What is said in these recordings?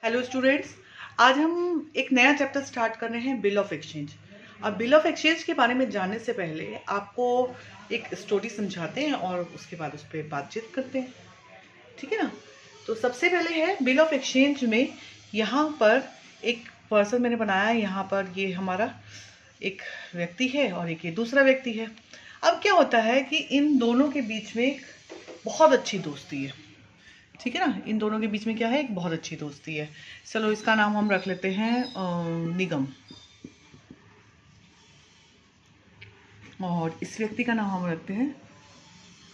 Hello students, आज हम एक नया चैप्टर स्टार्ट कर रहे हैं बिल ऑफ एक्सचेंज। अब बिल ऑफ एक्सचेंज के बारे में जानने से पहले आपको एक स्टोरी समझाते हैं और उसके बाद उस पर बातचीत करते हैं, ठीक है ना। तो सबसे पहले है बिल ऑफ एक्सचेंज में, यहाँ पर एक पर्सन मैंने बनाया है। यहाँ पर ये हमारा एक व्यक्ति है और एक ये दूसरा व्यक्ति है। अब क्या होता है कि इन दोनों के बीच में बहुत अच्छी दोस्ती है, ठीक है ना। इन दोनों के बीच में क्या है, एक बहुत अच्छी दोस्ती है। चलो इसका नाम हम रख लेते हैं निगम, और इस व्यक्ति का नाम हम रखते हैं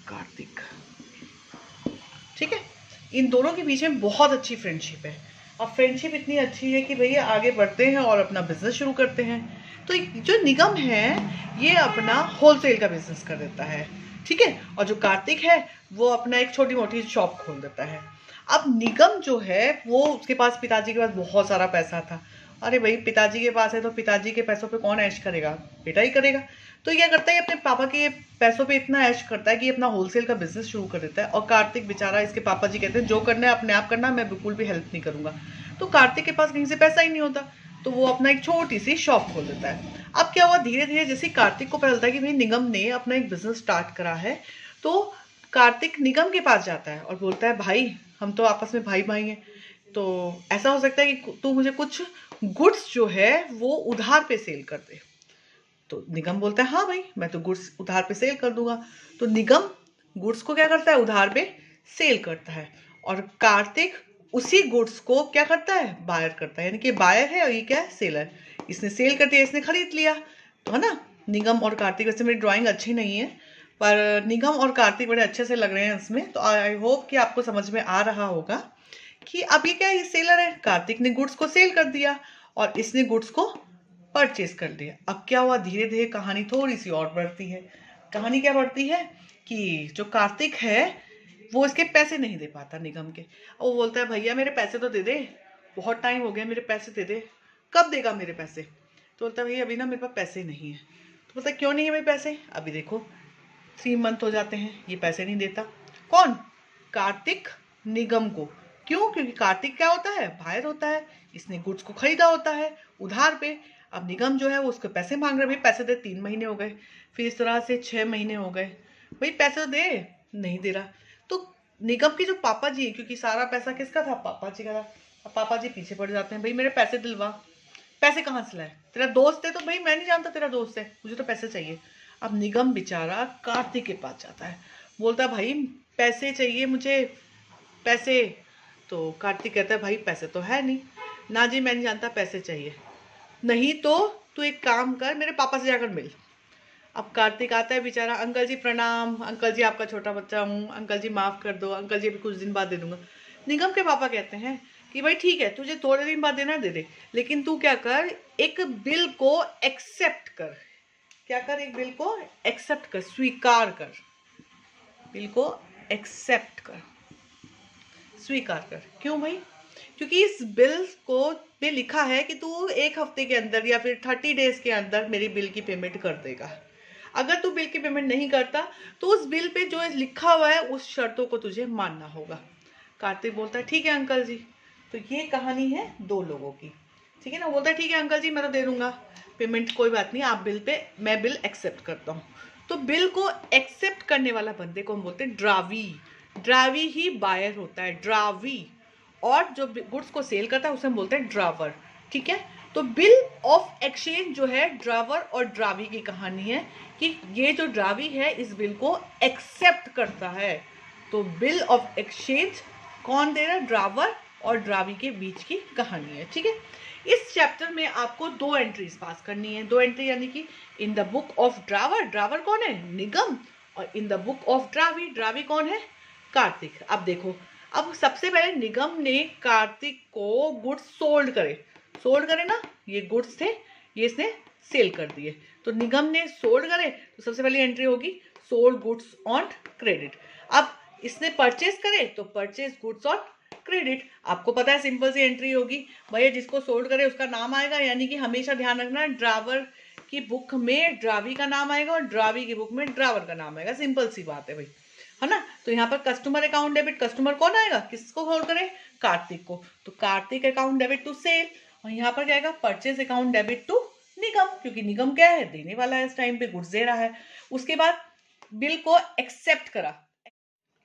कार्तिक, ठीक है। इन दोनों के बीच में बहुत अच्छी फ्रेंडशिप है। अब फ्रेंडशिप इतनी अच्छी है कि भैया आगे बढ़ते हैं और अपना बिजनेस शुरू करते हैं। तो जो निगम है ये अपना होलसेल का बिजनेस कर देता है, ठीक है। और जो कार्तिक है वो अपना एक छोटी मोटी शॉप खोल देता है। अब निगम जो है वो, उसके पास पिताजी के पास बहुत सारा पैसा था। अरे भाई, पिताजी के पास है तो पिताजी के पैसों पे कौन ऐश करेगा, बेटा ही करेगा। तो क्या करता है, अपने पापा के पैसों पे इतना ऐश करता है कि अपना होलसेल का बिजनेस शुरू कर देता है। और कार्तिक बेचारा, इसके पापा जी कहते हैं जो करना है अपने आप करना, मैं बिल्कुल भी हेल्प नहीं करूंगा। तो कार्तिक के पास कहीं से पैसा ही नहीं होता, तो वो अपना एक छोटी सी शॉप खोल देता है। अब क्या हुआ, धीरे धीरे जैसे कार्तिक को पता चलता है कि भाई निगम ने अपना एक बिजनेस स्टार्ट करा है, तो कार्तिक निगम के पास जाता है और बोलता है भाई, हम तो आपस में भाई भाई हैं, तो ऐसा हो सकता है कि तू मुझे कुछ गुड्स जो है वो उधार पे सेल कर दे। तो निगम बोलता है हाँ भाई, मैं तो गुड्स उधार पे सेल कर दूंगा। तो निगम गुड्स को क्या करता है, उधार पे सेल करता है। और कार्तिक उसी गुड्स को क्या करता है, बायर करता है। यानी कि बायर है और ये क्या है, सेलर। इसने सेल कर दिया, इसने खरीद लिया, तो है ना। निगम और कार्तिक, वैसे मेरी ड्राइंग अच्छी नहीं है पर निगम और कार्तिक बड़े अच्छे से लग रहे हैं इसमें। तो आई होप कि आपको समझ में आ रहा होगा कि अब ये क्या है, ये सेलर है। कार्तिक ने गुड्स को सेल कर दिया और इसने गुड्स को परचेज कर लिया। अब क्या हुआ, धीरे धीरे कहानी थोड़ी सी और बढ़ती है। कहानी क्या बढ़ती है कि जो कार्तिक है वो इसके पैसे नहीं दे पाता निगम के। वो बोलता है भैया मेरे पैसे तो दे दे, बहुत टाइम हो गया, मेरे पैसे दे दे, कब देगा मेरे पैसे। तो बोलता है भैया अभी ना मेरे पास पैसे नहीं है। तो बोलता है क्यों नहीं है मेरे पैसे, अभी देखो 3 मंथ हो जाते हैं ये पैसे नहीं देता। कौन, कार्तिक निगम को। क्यों, क्योंकि कार्तिक क्या होता है, बायर होता है। इसने गुड्स को खरीदा होता है उधार पे। अब निगम जो है वो उसको पैसे मांग रहे, भाई पैसे दे, 3 महीने हो गए, फिर इस तरह से 6 महीने हो गए, भाई पैसे तो दे, नहीं दे रहा। तो निगम की जो पापा जी, क्योंकि सारा पैसा किसका था, पापा जी का था। अब पापा जी पीछे पड़ जाते हैं, भाई मेरे पैसे दिलवा। पैसे कहाँ से लाए, तेरा दोस्त है, तो भाई मैं नहीं जानता तेरा दोस्त है, मुझे तो पैसे चाहिए। अब निगम बेचारा कार्तिक के पास जाता है, बोलता है भाई पैसे चाहिए मुझे, पैसे। तो कार्तिक कहता है भाई पैसे तो है नहीं ना जी, मैं नहीं जानता, पैसे चाहिए। नहीं तो तू एक काम कर, मेरे पापा से जाकर मिल। अब कार्तिक आता है बेचारा, अंकल जी प्रणाम, अंकल जी आपका छोटा बच्चा हूँ, अंकल जी माफ कर दो, अंकल जी अभी कुछ दिन बाद दे दूंगा। निगम के पापा कहते हैं कि भाई ठीक है, तुझे थोड़े दिन बाद देना दे दे, लेकिन तू क्या कर, एक बिल को एक्सेप्ट कर। क्या कर, एक बिल को एक्सेप्ट कर, स्वीकार कर, बिल को एक्सेप्ट कर, स्वीकार कर। क्यों भाई, क्योंकि इस बिल को में लिखा है कि तू 1 हफ्ते के अंदर या फिर 30 डेज के अंदर मेरी बिल की पेमेंट कर देगा। अगर तू बिल की पेमेंट नहीं करता तो उस बिल पे जो लिखा हुआ है उस शर्तों को तुझे मानना होगा। कार्तिक बोलता है ठीक है अंकल जी। तो ये कहानी है 2 लोगों की, ठीक है ना। बोलता है ठीक है अंकल जी, मैं तो दे दूंगा पेमेंट, कोई बात नहीं, आप बिल पे, मैं बिल एक्सेप्ट करता हूँ। तो बिल को एक्सेप्ट करने वाला बंदे को हम बोलते हैं ड्रावी। ड्रावी ही बायर होता है, ड्रावी। और जो गुड्स को सेल करता है उसे हम बोलते हैं ड्रावर, ठीक है। तो बिल ऑफ एक्सचेंज जो है ड्रावर और ड्रावी की कहानी है कि ये जो ड्रावी है इस बिल को एक्सेप्ट करता है। तो बिल ऑफ एक्सचेंज कौन दे रहा है, ड्रावर और ड्रावी के बीच की कहानी है, ठीक है। इस चैप्टर में आपको 2 एंट्रीज पास करनी है। 2 एंट्री यानी कि in the book of drawer, drawer कौन है, निगम, और इन द बुक ऑफ ड्रावी, ड्रावी कौन है, कार्तिक। अब देखो, अब सबसे पहले निगम ने कार्तिक को गुड्स सोल्ड करे, सोल्ड करे ना, ये गुड्स थे, ये इसने सेल कर दिए। तो निगम ने सोल्ड करे, तो सबसे पहली एंट्री होगी सोल्ड गुड्स ऑन क्रेडिट। अब इसने परचेज करे तो परचेज गुड्स ऑन क्रेडिट। आपको पता है सिंपल सी एंट्री होगी भैया, जिसको सोल्ड करे उसका नाम आएगा, यानी कि हमेशा ध्यान रखना ड्रावर की बुक में ड्रावी का नाम आएगा और ड्रावी की बुक में ड्रावर का नाम आएगा। सिंपल सी बात है भाई, है ना। तो यहाँ पर कस्टमर अकाउंट डेबिट, कस्टमर कौन आएगा, किसको होल्ड करे, कार्तिक को, तो Kartik account debit to sale. और यहाँ पर क्या आएगा, purchase account debit to Nigam, क्योंकि निगम क्या है, देने वाला है, इस टाइम पे गुड्स दे रहा है। उसके बाद बिल को एक्सेप्ट करा।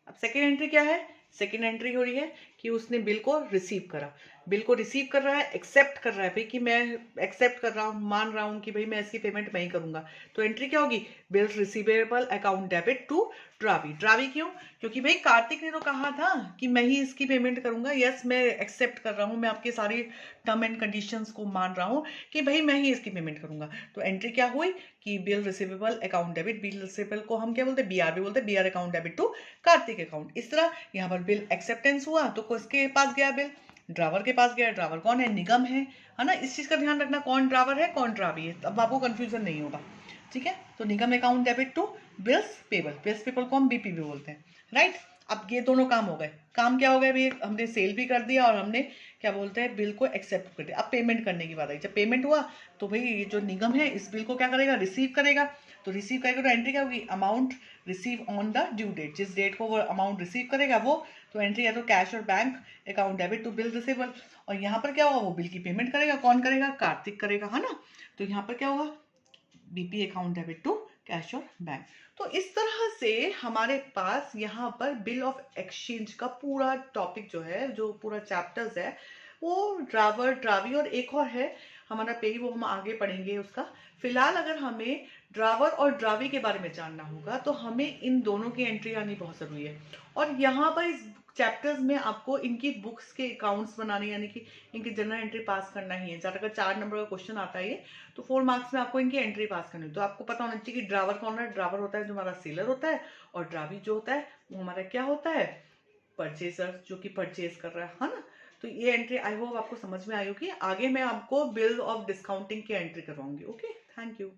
अब सेकेंड एंट्री क्या है, सेकेंड एंट्री हो रही है कि उसने बिल को रिसीव करा, बिल को रिसीव कर रहा है, एक्सेप्ट कर रहा है भाई कि मैं एक्सेप्ट कर रहा हूँ, मान रहा हूँ कि भाई मैं इसकी पेमेंट मैं ही करूंगा। तो एंट्री क्या होगी, bill receivable account debit to drawee. Drawee क्यों, क्योंकि भाई कार्तिक ने तो कहा था कि मैं ही इसकी पेमेंट करूंगा, यस मैं एक्सेप्ट कर रहा हूँ, मैं आपके सारी टर्म एंड कंडीशंस को मान रहा हूँ कि भाई मैं ही इसकी पेमेंट करूंगा। तो एंट्री क्या हुई कि bill receivable account debit, bill receivable को हम क्या बोलते हैं, बीआर भी बोलते हैं, BR account debit to Kartik account. इस तरह यहाँ पर बिल एक्सेप्टेंस हुआ तो किसके पास गया बिल, ड्रावर के पास गया। ड्रावर कौन है, निगम है ना। इस चीज का ध्यान रखना, कौन ड्रावर है कौन ड्रावी है, अब आपको कंफ्यूजन नहीं होगा, ठीक है। तो Nigam account debit to bills payable, bills payable को हम बीपी भी बोलते हैं, राइट। अब ये दोनों काम हो गए, काम क्या हो गया भाई, हमने सेल भी कर दिया और हमने क्या बोलते हैं, बिल को एक्सेप्ट कर दिया। अब पेमेंट करने की बात आई, जब पेमेंट हुआ तो भाई ये जो निगम है इस बिल को क्या करेगा, रिसीव करेगा। तो रिसीव करेगा तो एंट्री क्या होगी, amount receive on the due date, जिस डेट को वो अमाउंट रिसीव करेगा वो, तो एंट्री है तो कैश और bank account debit to bill receivable. और यहाँ पर क्या होगा, वो बिल की पेमेंट करेगा, कौन करेगा, कार्तिक करेगा, है ना। तो यहाँ पर क्या होगा, BP account debit to cash और बैंक। तो इस तरह से हमारे पास यहाँ पर बिल ऑफ एक्सचेंज का पूरा टॉपिक जो है, जो पूरा चैप्टर्स है, वो ड्रावर, ड्रावी और एक और है हमारा पेई, वो हम आगे पढ़ेंगे उसका। फिलहाल अगर हमें ड्रावर और ड्रावी के बारे में जानना होगा तो हमें इन दोनों की एंट्री आनी बहुत जरूरी है। और यहाँ पर इस चैप्टर्स में आपको इनकी बुक्स के अकाउंट्स बनाने, यानी कि इनकी जनरल एंट्री पास करना ही है। अगर 4 नंबर का क्वेश्चन आता है तो 4 मार्क्स में आपको इनकी एंट्री पास करनी है। तो आपको पता होना चाहिए कि ड्रावर कौन है, ड्रावर होता है जो हमारा सेलर होता है, और ड्रावी जो होता है वो हमारा क्या होता है, परचेसर, जो कि परचेज कर रहा है ना। तो ये एंट्री आई होप आपको समझ में आई होगी। आगे मैं आपको बिल ऑफ डिस्काउंटिंग की एंट्री करवाऊंगी। Okay, thank you.